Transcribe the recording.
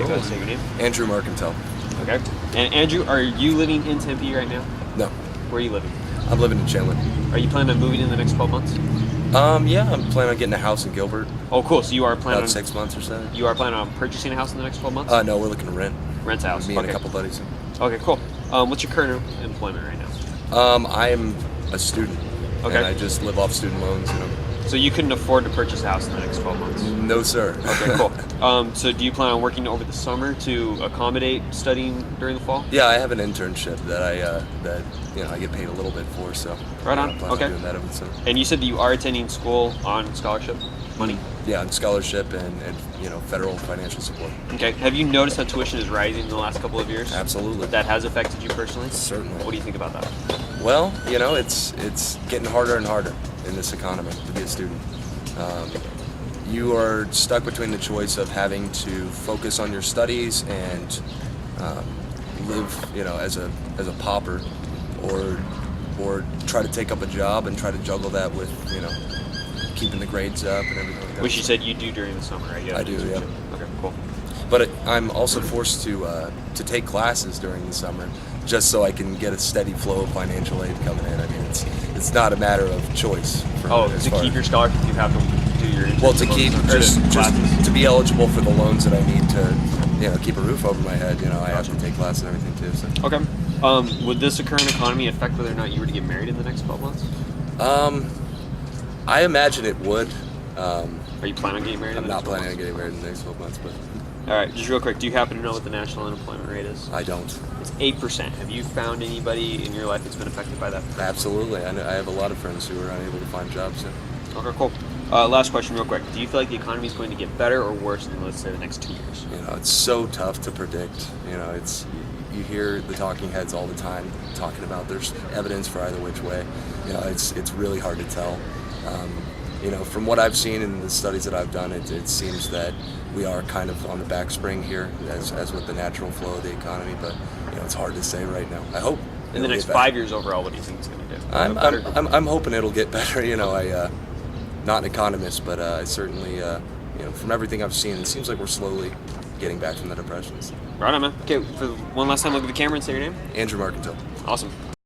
Okay, go ahead and say your name. Andrew Marcantel. Okay. And Andrew, are you living in Tempe right now? No, Where are you living? I'm living in Chandler. Are you planning on moving in the next 12 months? Yeah, I'm planning on getting a house in Gilbert. Oh, cool. So you are planning About on 6 months or so. you are planning on purchasing a house in the next 12 months? No, we're looking to rent. Rent a house. Me and Okay. a couple buddies. Okay, cool. What's your current employment right now? I am a student. Okay. And I just live off student loans. So you couldn't afford to purchase a house in the next 12 months? No, sir. Okay, cool. So do you plan on working over the summer to accommodate studying during the fall? Yeah, I have an internship that I get paid a little bit for. So Right on. I plan Okay. on doing that over the summer. And you said that you are attending school on scholarship money? Yeah, on scholarship and federal financial support. Okay. Have you noticed that tuition is rising in the last couple of years? Absolutely. That has affected you personally? Certainly. What do you think about that? Well, it's getting harder and harder in this economy to be a student. You are stuck between the choice of having to focus on your studies and live, as a pauper, or try to take up a job and try to juggle that with, keeping the grades up and everything like that. Which you said you do during the summer, right? I do, yeah. Okay, cool. But I'm also forced to take classes during the summer just so I can get a steady flow of financial aid coming in. I mean, it's not a matter of choice. To keep your scholarship, you have to do your well, to keep just classes. to be eligible for the loans that I need to keep a roof over my head. I have to take classes and everything too. So. Okay. Would this current economy affect whether or not you were to get married in the next 12 months? I imagine it would. Are you planning on getting married? I'm in the not next 12 planning on months? getting married in the next 12 months, but All right, just real quick, do you happen to know what the national unemployment rate is? I don't. It's 8%. Have you found anybody in your life that's been affected by that? Absolutely. I have a lot of friends who are unable to find jobs. Yeah. Okay, cool. Last question, real quick. Do you feel like the economy is going to get better or worse in, let's say, the next 2 years? It's so tough to predict. You hear the talking heads all the time talking about there's evidence for either which way. It's really hard to tell. From what I've seen in the studies that I've done, it seems that we are kind of on the backspring here, as with the natural flow of the economy. But it's hard to say right now. I hope In the next 5 years overall, what do you think it's going to do? I'm hoping it'll get better. Not an economist, but I certainly, from everything I've seen, it seems like we're slowly getting back from the depressions. Right on, man. Okay, for one last time, look at the camera and say your name. Andrew Marcantel. Awesome.